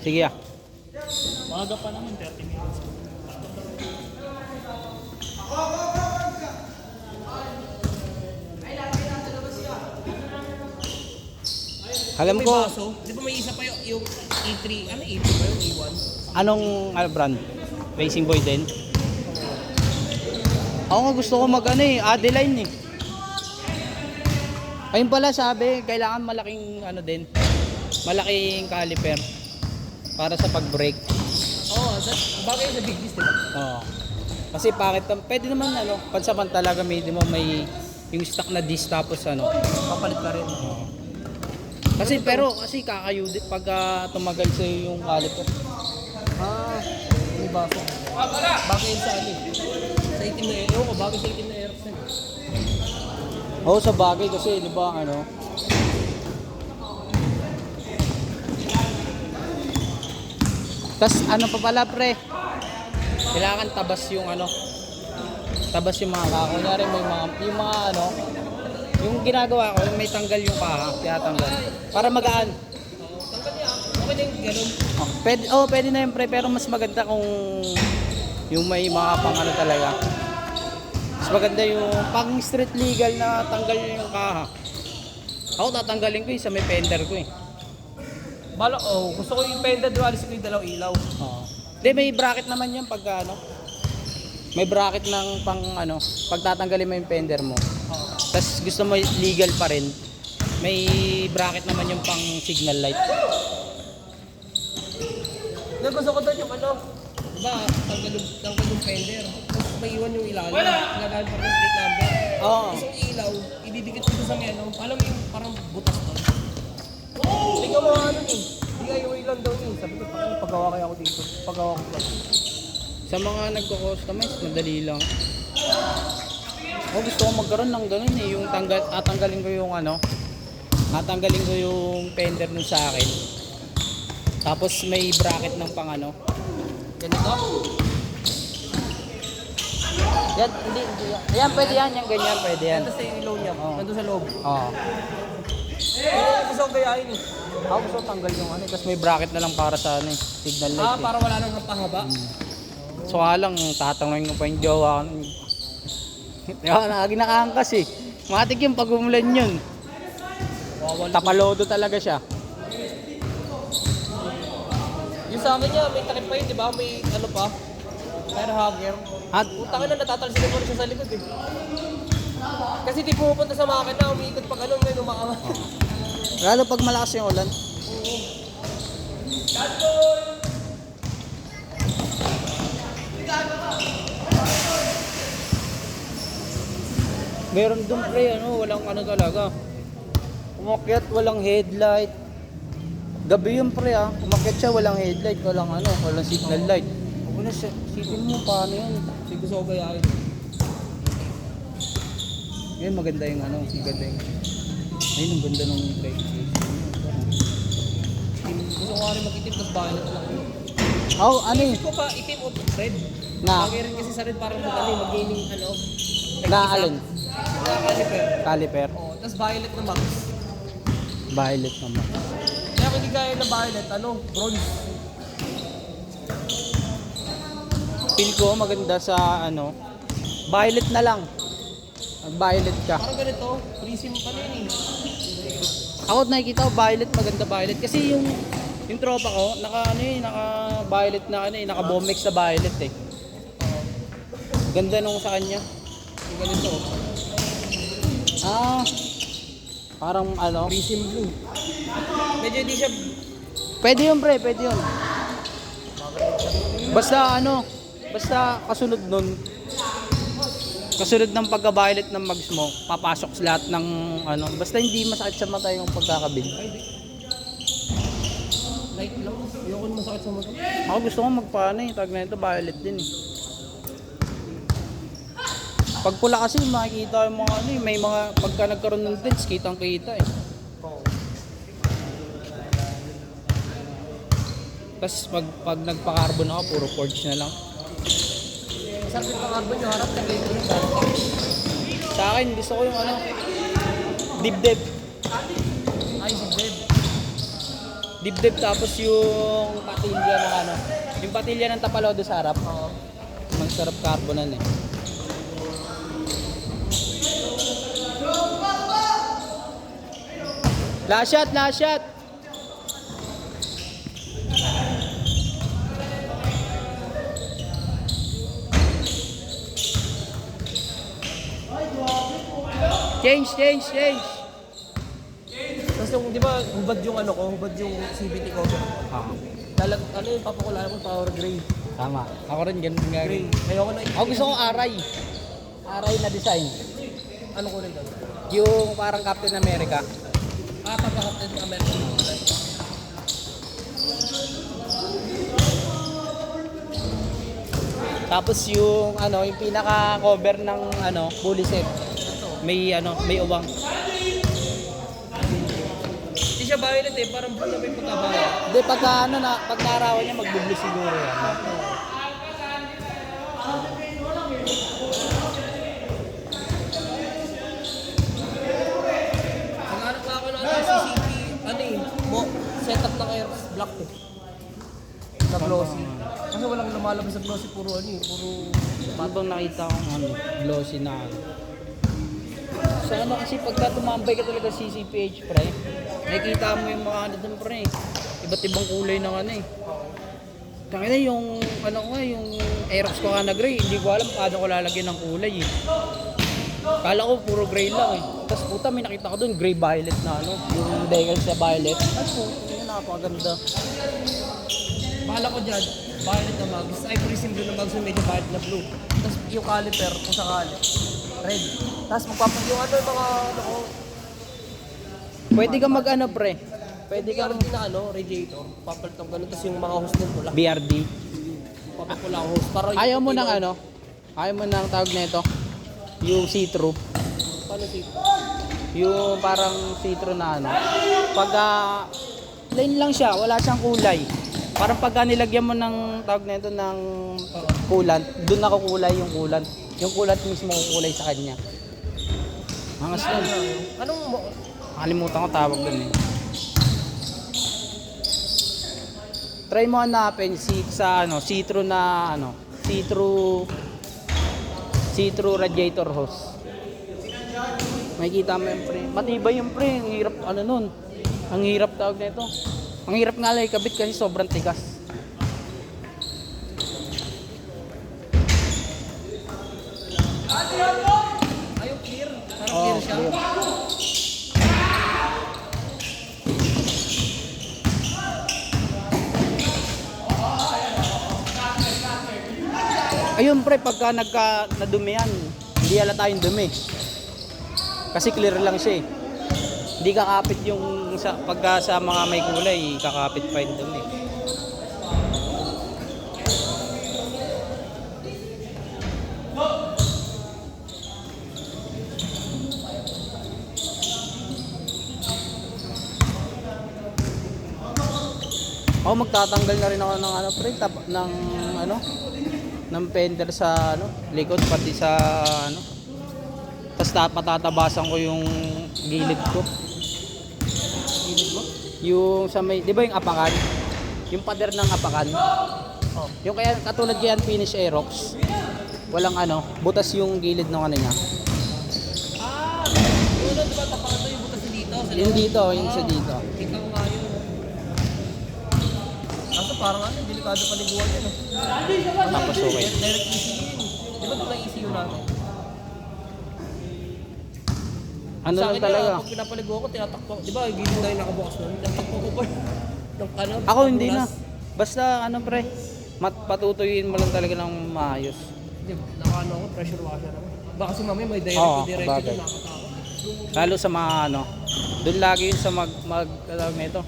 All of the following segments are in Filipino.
Sige ah. Maaga pa naman, 30 minutes. Alam May ko, baso. Di ba may isa pa yung E3, ano E3 ba yung E1? anong brand? Racing Boy din? Ako nga gusto ko mag Adeline eh. Ayun pala sabi, kailangan malaking din, malaking caliper para sa pag-brake. Bagay sa big disc, di ba? Oo. Kasi bakit, pwede naman pansamantala gamitin mo may yung stock na disc tapos Papalit ka rin. Kasi kasi kakayudi pag tumagal sa yung caliper. May baso. Bagay yun sa ano eh. Sa itim na air. Ewan ko, bagay sa itim na air. Oo, sa bagay kasi, di ba, Tas pa pala pre, kailangan tabas yung tabas yung mga kunyari may yung mga yung ginagawa ko, yung may tanggal yung kaha, kaya tanggal. Para magaan. Tanggal niya. Okay na yung ganun. Pwede na yun pre, pero mas maganda kung yung may mga pang talaga. Mas maganda yung pang street legal na tanggal yung kaha. Ako tatanggalin ko sa may fender ko eh. Gusto ko yung fender, di ba? Alis ko yung dalawang ilaw. Oo. Hindi, may bracket naman yan pag may bracket ng pang pag tatanggalin mo yung fender mo. Tapos gusto mo legal pa rin, may bracket naman yung pang signal light. Gusto ko doon yung di ba? Tanggal yung fender. Tapos may iwan yung ilalim. Ilagaan pa rin yung plate number. Oo. Tapos yung ilaw, ididikit ko sa may alam mo yung parang butas doon. Tingnan mo hindi nga yung ilan daw yun. Sabi ko, pagawa kaya ako dito. Pagawa ko pa. Sa mga nagko-customize, madali lang. Gusto ko magkaroon ng ganun eh, yung tatanggalin ko yung tatanggalin ko yung fender nun sa akin. Tapos may bracket ng pang Ganito? Yan, hindi. Yan, pwede yan, yung ganyan, pwede yan. Ito sa ilaw niya. Oo. Nandun sa loob. Oo. Gusto ko gayahin eh. Ako gusto tanggal yung tapos may bracket na lang para sa signal light. Para wala nang pahaba. So lang, tatanungin ko pa yung jowa ko. Ginakaangkas eh. Matik yung pag-umulan yun. Tapalodo talaga siya. Yung sa akin niya, may takip pa yun, di ba? May pa? Fire hugger. At Utangin na natatalsikan mo rin siya sa likod eh. Kasi di pumupunta sa makina, umiikot pag ngayon umaangat. lalo pag malakas yung ulan. Meron doon pre, walang talaga. Umakyat, walang headlight. Gabi yun pre umakyat siya, walang headlight, walang signal light. Sipin mo, paano yun? Hindi gusto ko gayahin. Yan, maganda yung maganda yung... Ayun, ang ganda ng brake system. Gusto ko rin mag-itim, tapos violet lang yun. Isip ko pa, itim o red. Na? Bagay rin kasi sa red parang mag-gaming Na alin? Caliper. Caliper. Tapos violet na max. Violet naman. Kaya kung di kaya ng violet, bronze. Feel ko maganda sa violet na lang. Violet ka. Parang ganito, prism pa na yun eh. Ako nakikita ko violet, maganda violet kasi yung tropa ko naka violet na naka Bomex na violet eh. Ganda nung sa kanya. Yung ganito. Parang Prism blue. Medyo di siya... Pwede yun pre, pwede yun. Basta basta kasunod ng pagka-violet ng mags mo, papasok sa lahat ng basta hindi masakit sa mata yung pagkakabit. Light lang. Ayoko na masakit sa mata. Ako gusto ko tag na ito, violet din eh. Pag pula kasi makikita yung mga may mga pagka nagkaroon ng dents, kitang-kita eh. Tapos pag nagpa-carbon ako, puro forge na lang. Masarap yung carbon yung harap na ganyan. Sa akin, gusto ko yung dibdib. Ay, si Deb. dibdib tapos yung patilya ng ano, yung patilya ng tapalodo sa harap. Oo. Masarap carbonan eh. Last shot, last shot. Change, change, change. Tapos yung, di ba, hubad yung ano ko, hubad yung CVT ko. Ah, Ano yung papakulaan ko, power gray. tama. Ako rin ganun nga Gray. rin. Ayoko na Ako gusto ko aray. Aray na design. Ano ko rin doon? Yung parang Captain America. Pagka-Captain America. Tapos yung ano, yung pinaka cover ng ano, fully set. May ano, may uwang. Hindi siya violet eh, parang blue na may pagka-violet. Hindi pagka ano na, pag naarawan niya magbubli siguro yan. Naghanap na ako ng ano, CCP, ano eh, setup ng air black eh. Na glossy. Kasi walang lumalabas sa glossy, puro ano eh, puro... Habang nakita ko ano, glossy na ano. Sa ano kasi pagka tumambay ka talaga sa CCPH pre, nakikita mo yung mga ano dun pre. Iba't ibang kulay ng ano eh. Tangina yung ano ko yung Aerox ko na gray, hindi ko alam paano ko lalagyan ng kulay eh. Kala ko puro gray lang eh. Tapos puta may nakita ko dun gray violet na ano, yung decal sa violet. Ay po, yun napakaganda. Bahala ko dyan, violet na mags. Ivory sim blue na mags yung medyo violet na blue. Tapos yung caliper, kung sakali, red. Tapos yung ano yung mga ano ko, Pwede ka mag ano pre. Pwede hindi ka ka rin na ano, radiator. Papalit ng ganun. Tapos yung mga hose din pula. BRD. Papapula ang hose. Para yung Ayaw mo puti ng na- ano? Ayaw mo ng tawag nito? Yung see-through. Paano si... Yung parang see-through na ano. Pag plain lang siya, wala siyang kulay. Parang pagka nilagyan mo ng tawag nito ng coolant, doon nakukulay yung coolant. Yung coolant mismo kukulay sa kanya. Angas yun. Anong mo... Nakalimutan ko tawag doon eh. Try mo hanapin sa ano, see-through na ano, see-through radiator hose. Makikita mo yung pre. Matibay yung pre, ang hirap ano nun. Ang hirap tawag nito. Ang hirap nga lang ikabit kasi sobrang tigas. Ayaw clear. Parang clear siya. Clear. Ayun pre, pagka nadumihan, hindi halata yung dumi. Kasi clear lang siya eh. Hindi kakapit yung pagka sa mga may kulay, kakapit pa yung dumi. Ako magtatanggal na rin ako ng ano pre, ng ano, ng fender sa ano, likod pati sa ano. Tapos patatabasan ko yung gilid ko. Gilid mo? Yung sa may, 'di ba yung apakan? Yung pader ng apakan. Oh. Yung kaya katulad kaya finish Aerox. Walang ano, butas yung gilid ng ano niya. Yung ano, diba tapakan to yung butas dito? Sa Yung loob? dito, yung sa dito. Kita ko nga yun. Kaso parang ano, delikado paliguan yan. Tapos okay. Direct ECU yun. Di ba doon ang ECU natin? Ano Sa lang akin talaga? Pag pinapaliguan ko, tinatakbo. Di ba, gilid na yung nakabukas nun. Tinatakbo ko pa. Ng ano, Ako hindi na. punas. Basta ano pre, patutuyuin mo lang talaga ng maayos. Di ba, nakaano ako, pressure washer ako. Baka kasi mamaya may direct Oo, to direct bagay. ito, nakatakot. Lalo sa mga ano, doon lagi yun sa tawag nito.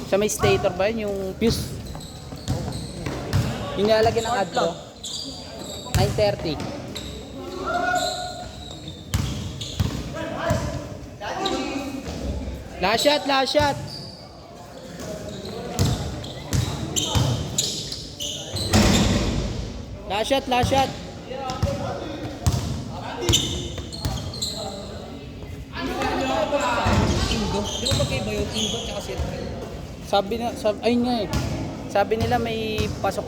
Sa may stator ba yun, yung fuse. Yung nilalagyan ng Part adblo. 930. Last shot, last shot. Last shot, last shot. Indo. Di ba magkaiba yun? Indo tsaka silver. ayun nga eh. Sabi nila may pasok,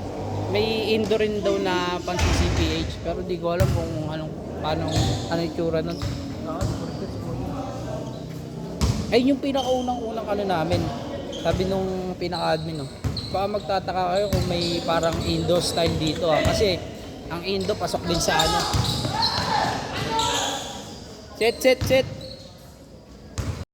may indoor rin daw na pang CCPH, pero di ko alam kung ano yung itsura nun. Ay, yung pinakaunang namin. Sabi nung pinaka-admin, no. Baka magtataka kayo kung may parang Indo style dito kasi ang Indo pasok din sa ano. Set.